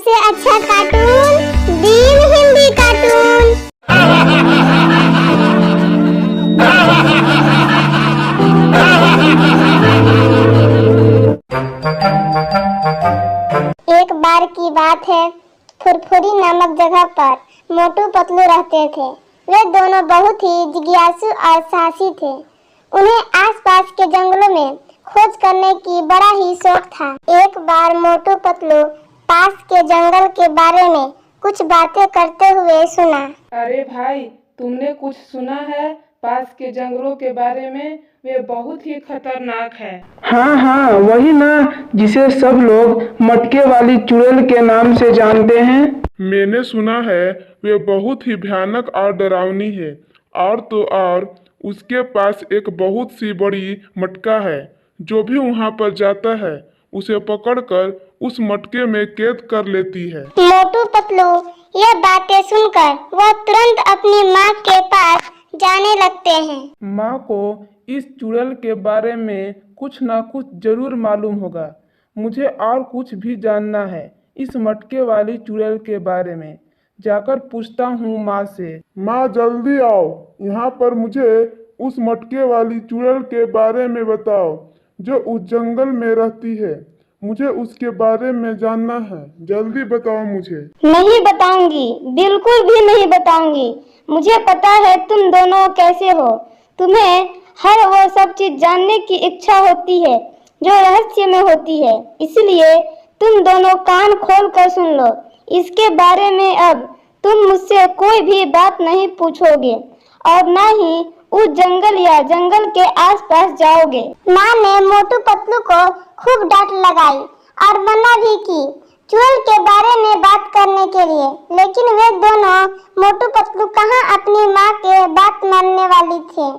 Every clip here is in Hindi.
सबसे अच्छा कार्टून दीन हिंदी कार्टून। एक बार की बात है, फुरफुरी नामक जगह पर मोटू पतलू रहते थे। वे दोनों बहुत ही जिज्ञासु और साहसी थे। उन्हें आसपास के जंगलों में खोज करने की बड़ा ही शौक था। एक बार मोटू पतलू पास के जंगल के बारे में कुछ बातें करते हुए सुना। अरे भाई, तुमने कुछ सुना है? पास के जंगलों के बारे में वे बहुत ही खतरनाक है। हाँ, वही ना, जिसे सब लोग मटके वाली चुड़ैल के नाम से जानते हैं। मैंने सुना है वे बहुत ही भयानक और डरावनी है। और तो और उसके पास एक बहुत सी बड़ी मटका है। जो भी वहाँ पर जाता है उसे पकड़कर उस मटके में कैद कर लेती है। मोटू पतलू यह बातें सुनकर वह तुरंत अपनी माँ के पास जाने लगते हैं। माँ को इस चुड़ैल के बारे में कुछ ना कुछ जरूर मालूम होगा। मुझे और कुछ भी जानना है इस मटके वाली चुड़ैल के बारे में। जाकर पूछता हूँ माँ से। माँ जल्दी आओ, यहाँ पर मुझे उस मटके वाली चुड़ैल के बारे में बताओ जो उस जंगल में रहती है। मुझे उसके बारे में जानना है, जल्दी बताओ मुझे। नहीं बताऊंगी, बिल्कुल भी नहीं बताऊंगी। मुझे पता है तुम दोनों कैसे हो। तुम्हें हर वो सब चीज जानने की इच्छा होती है जो रहस्य में होती है। इसलिए तुम दोनों कान खोल कर सुन लो। इसके बारे में अब तुम मुझसे कोई भी बात नहीं पूछोगे और ना ही उस जंगल या जंगल के आसपास जाओगे। माँ ने मोटू पतलू को खूब डांट लगाई और मना भी की चुड़ैल के बारे में बात करने के लिए। लेकिन वे दोनों मोटू पतलू कहाँ अपनी माँ के बात मानने वाली थे।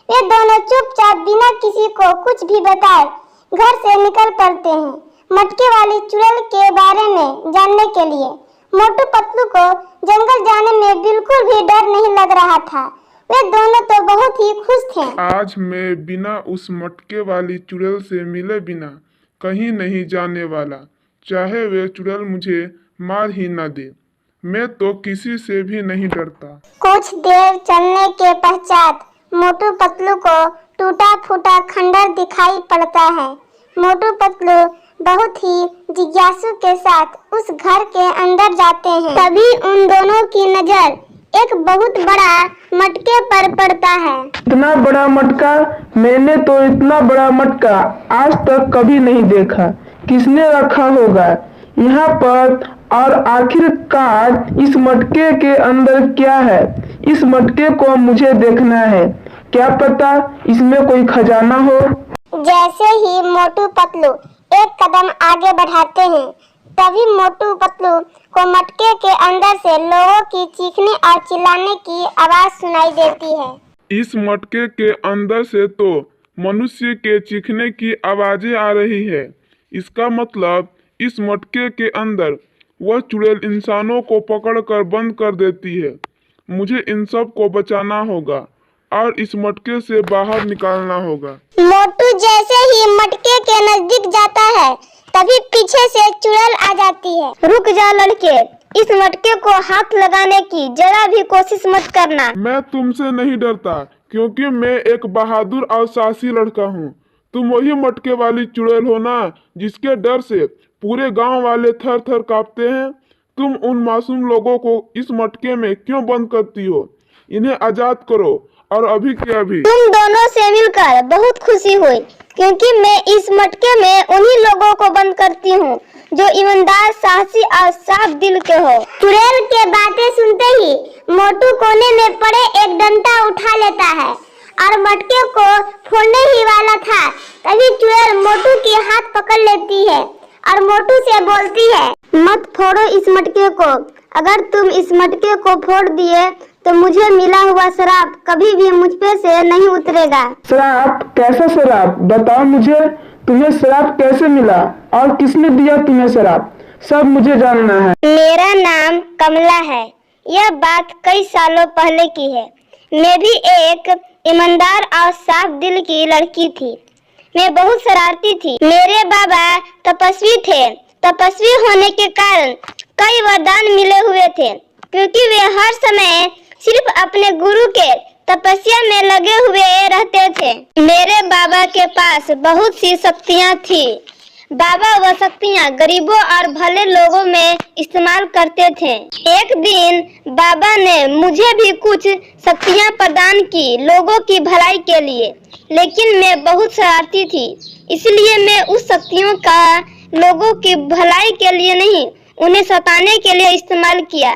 वे दोनों चुपचाप बिना किसी को कुछ भी बताए घर से निकल पड़ते हैं मटके वाली चुड़ैल के बारे में जानने के लिए। मोटू पतलू को जंगल जाने में बिल्कुल भी डर नहीं लग रहा था। वे दोनों तो बहुत ही खुश थे। आज मैं बिना उस मटके वाली चुड़ैल से मिले बिना कहीं नहीं जाने वाला, चाहे वे चुड़ैल मुझे मार ही न दे। मैं तो किसी से भी नहीं डरता। कुछ देर चलने के पश्चात मोटू पतलू को टूटा फूटा खंडर दिखाई पड़ता है। मोटू पतलू बहुत ही जिज्ञासु के साथ उस घर के अंदर जाते हैं। तभी उन दोनों की नजर एक बहुत बड़ा मटके पर पड़ता है। इतना बड़ा मटका? मैंने तो इतना बड़ा मटका आज तक कभी नहीं देखा। किसने रखा होगा यहाँ पर? और आखिरकार इस मटके के अंदर क्या है? इस मटके को मुझे देखना है। क्या पता इसमें कोई खजाना हो। जैसे ही मोटू पतलू एक कदम आगे बढ़ाते हैं, तभी मोटू पतलू को मटके के अंदर से लोगों की चीखने और चिल्लाने की आवाज सुनाई देती है। इस मटके के अंदर से तो मनुष्य के चीखने की आवाजें आ रही है। इसका मतलब इस मटके के अंदर वह चुड़ैल इंसानों को पकड़कर बंद कर देती है। मुझे इन सब को बचाना होगा और इस मटके से बाहर निकालना होगा। मोटू जैसे ही मटके के नजदीक जाता है, तभी पीछे से चुड़ैल आ जाती है। रुक जा लड़के, इस मटके को हाथ लगाने की जरा भी कोशिश मत करना। मैं तुमसे नहीं डरता, क्योंकि मैं एक बहादुर और साहसी लड़का हूँ। तुम वही मटके वाली चुड़ैल हो ना, जिसके डर से पूरे गांव वाले थर थर कांपते हैं। तुम उन मासूम लोगों को इस मटके में क्यों बंद करती हो? इन्हें आजाद करो और अभी के अभी। तुम दोनों से मिलकर बहुत खुशी हुई, क्योंकि मैं इस मटके में उन्हीं लोगों को बंद करती हूँ जो ईमानदार, साहसी और साफ दिल के हो। चुड़ैल के बातें सुनते ही मोटू कोने में पड़े एक डंडा उठा लेता है और मटके को फोड़ने ही वाला था। तभी चुड़ैल मोटू की हाथ पकड़ लेती है और मोटू से बोलती है, मत फोड़ो इस मटके को। अगर तुम इस मटके को फोड़ दिए तो मुझे मिला हुआ शराब कभी भी मुझ पे से नहीं उतरेगा। शराब? कैसा शराब? बताओ मुझे। तुम्हें शराब कैसे मिला और किसने दिया तुम्हें शराब? सब मुझे जानना है। मेरा नाम कमला है। यह बात कई सालों पहले की है। मैं भी एक ईमानदार और साफ दिल की लड़की थी। मैं बहुत शरारती थी। मेरे बाबा तपस्वी थे। तपस्वी होने के कारण कई वरदान मिले हुए थे, क्योंकि वे हर समय सिर्फ अपने गुरु के तपस्या में लगे हुए रहते थे। मेरे बाबा के पास बहुत सी शक्तियाँ थी। बाबा वह शक्तियाँ गरीबों और भले लोगों में इस्तेमाल करते थे। एक दिन बाबा ने मुझे भी कुछ शक्तियाँ प्रदान की लोगों की भलाई के लिए, लेकिन मैं बहुत शरारती थी, इसलिए मैं उस शक्तियों का लोगों की भलाई के लिए नहीं, उन्हें सताने के लिए इस्तेमाल किया।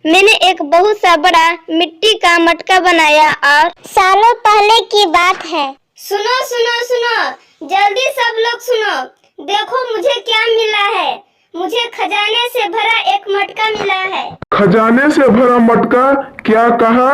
मैंने एक बहुत सा बड़ा मिट्टी का मटका बनाया और सालों पहले की बात है। सुनो सुनो सुनो, जल्दी सब लोग सुनो, देखो मुझे क्या मिला है। मुझे खजाने से भरा एक मटका मिला है। खजाने से भरा मटका? क्या कहा?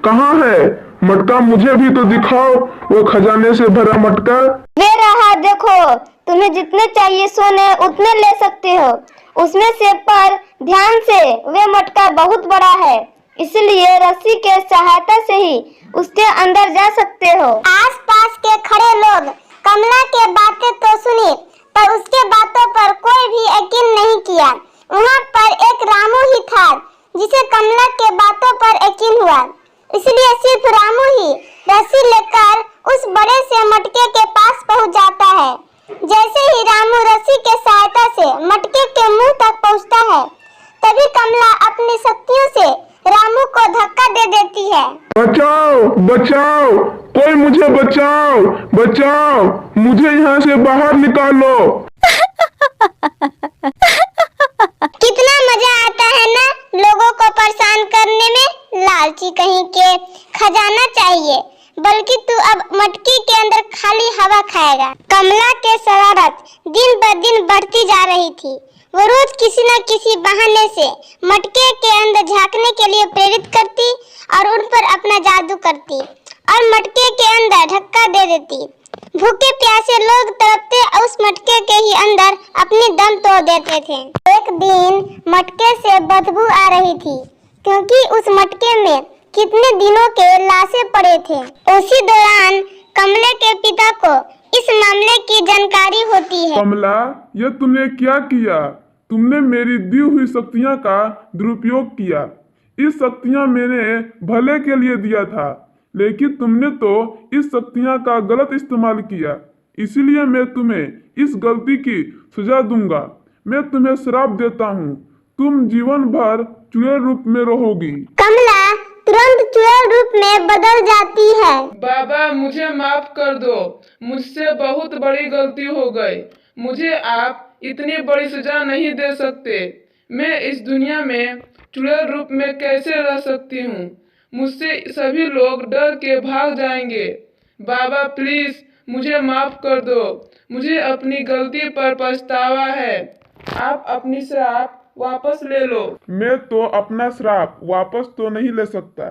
कहाँ है मटका? मुझे भी तो दिखाओ वो खजाने से भरा मटका। वे रहा, देखो। तुम्हें जितने चाहिए सोने उतने ले सकते हो उसमें से, पर ध्यान से, वे मटका बहुत बड़ा है, इसलिए रस्सी के सहायता से ही उसके अंदर जा सकते हो। आसपास के खड़े लोग कमला के बातें तो सुनी, पर उसके बातों पर कोई भी यकीन नहीं किया। वहाँ पर एक रामू ही था जिसे कमला के बातों पर यकीन हुआ, इसलिए सिर्फ रामू ही रस्सी लेकर उस बड़े से मटके के पास पहुँच जाता है। जैसे ही रामू रस्सी के सहायता से मटके के मुंह तक पहुँचता है, तभी कमला अपनी शक्तियों से रामू को धक्का दे देती है। बचाओ बचाओ, कोई मुझे बचाओ बचाओ, मुझे यहाँ से बाहर निकालो। कितना मजा आता है ना लोगों को परेशान करने में। लालची कहीं के, खजाना चाहिए, बल्कि तू अब मटकी के अंदर खाली हवा खाएगा। कमला के शरारत दिन ब दिन बढ़ती जा रही थी। वो रोज किसी न किसी बहाने से मटके के अंदर झांकने के लिए प्रेरित करती और उन पर अपना जादू करती और मटके के अंदर धक्का दे देती। भूखे प्यासे लोग तड़पते और उस मटके के ही अंदर अपनी दम तोड़ देते थे। एक दिन मटके से बदबू आ रही थी, क्योंकि उस मटके में कितने दिनों के लाशें पड़े थे। उसी दौरान कमले के पिता को इस मामले की जानकारी होती है। कमला, यह तुमने क्या किया? तुमने मेरी दी हुई शक्तियाँ का दुरुपयोग किया। इस शक्तियाँ मैंने भले के लिए दिया था, लेकिन तुमने तो इस शक्तियाँ का गलत इस्तेमाल किया, इसीलिए मैं तुम्हें इस गलती की सजा दूंगा। मैं तुम्हें श्राप देता हूँ, तुम जीवन भर चुड़ैल रूप में रहोगी। कमला तुरंत चुड़ैल रूप में बदल जाती है। बाबा मुझे माफ कर दो, मुझसे बहुत बड़ी गलती हो गई। मुझे आप इतनी बड़ी सजा नहीं दे सकते। मैं इस दुनिया में चुड़ैल रूप में कैसे रह सकती हूँ? मुझसे सभी लोग डर के भाग जाएंगे। बाबा प्लीज मुझे माफ कर दो, मुझे अपनी गलती पर पछतावा है। आप अपनी श्राप वापस ले लो। मैं तो अपना श्राप वापस तो नहीं ले सकता।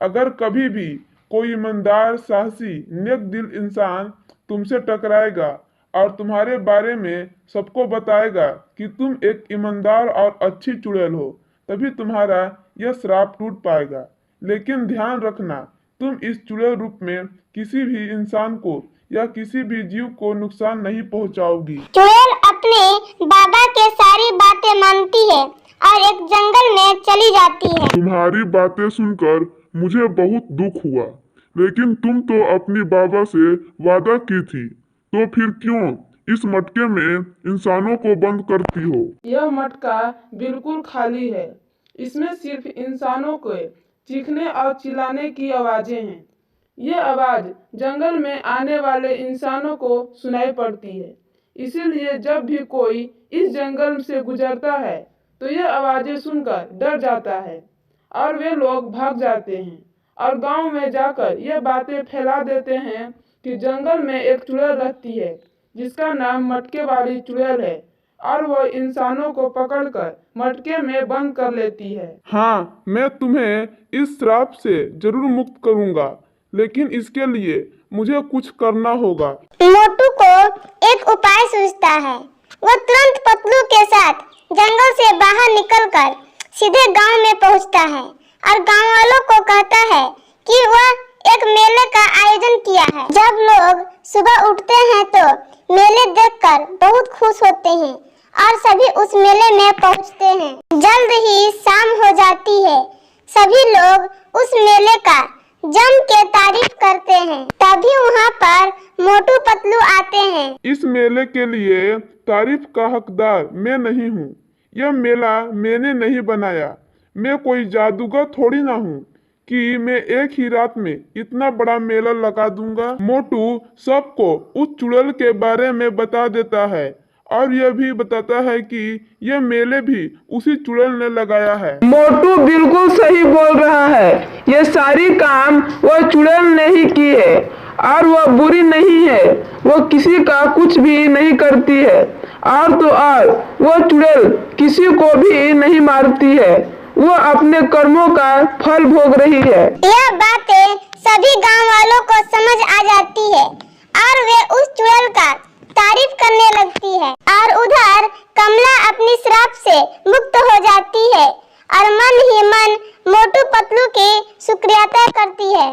अगर कभी भी कोई ईमानदार, साहसी, नेक दिल इंसान तुमसे टकराएगा और तुम्हारे बारे में सबको बताएगा कि तुम एक ईमानदार और अच्छी चुड़ैल हो, तभी तुम्हारा यह श्राप टूट पाएगा। लेकिन ध्यान रखना, तुम इस चुड़ैल रूप में किसी भी इंसान को या किसी भी जीव को नुकसान नहीं पहुंचाओगी। चुड़ैल अपने बाबा के सारी बातें मानती है और एक जंगल में चली जाती है। तुम्हारी बातें सुनकर मुझे बहुत दुख हुआ, लेकिन तुम तो अपनी बाबा से वादा की थी, तो फिर क्यों इस मटके में इंसानों को बंद करती हो? यह मटका बिल्कुल खाली है। इसमें सिर्फ इंसानों को चीखने और चिल्लाने की आवाजें हैं। ये आवाज जंगल में आने वाले इंसानों को सुनाई पड़ती है, इसीलिए जब भी कोई इस जंगल से गुजरता है तो ये आवाजें सुनकर डर जाता है और वे लोग भाग जाते हैं और गांव में जाकर ये बातें फैला देते हैं कि जंगल में एक चुड़ैल रहती है जिसका नाम मटके वाली चुड़ैल है और वो इंसानों को पकड़कर मटके में बंद कर लेती है। हाँ, मैं तुम्हें इस श्राप से जरूर मुक्त करूंगा, लेकिन इसके लिए मुझे कुछ करना होगा। मोटू को एक उपाय सूझता है। वो तुरंत पतलू के साथ जंगल से बाहर निकलकर सीधे गांव में पहुंचता है और गांव वालों को कहता है कि वह एक मेले का आयोजन किया है। जब लोग सुबह उठते हैं तो मेले देखकर बहुत खुश होते हैं और सभी उस मेले में पहुंचते हैं। जल्द ही शाम हो जाती है। सभी लोग उस मेले का जम के तारीफ करते हैं। तभी वहाँ पर मोटू पतलू आते हैं। इस मेले के लिए तारीफ का हकदार मैं नहीं हूँ। यह मेला मैंने नहीं बनाया। मैं कोई जादूगर थोड़ी ना हूँ कि मैं एक ही रात में इतना बड़ा मेला लगा दूंगा। मोटू सबको उस चुड़ैल के बारे में बता देता है और यह भी बताता है कि यह मेले भी उसी चुड़ैल ने लगाया है। मोटू बिल्कुल सही बोल रहा है। ये सारी काम वह चुड़ैल ने ही की है और वह बुरी नहीं है। वह किसी का कुछ भी नहीं करती है और तो और वह चुड़ैल किसी को भी नहीं मारती है। वह अपने कर्मों का फल भोग रही है। यह बातें सभी गांव वालों को समझ आ जाती है और वे उस चुड़ैल का तारीफ करने लगती है। और उधर कमला अपनी श्राप से मुक्त हो जाती है और मन ही मन मोटू पतलू की शुक्रियाता करती है।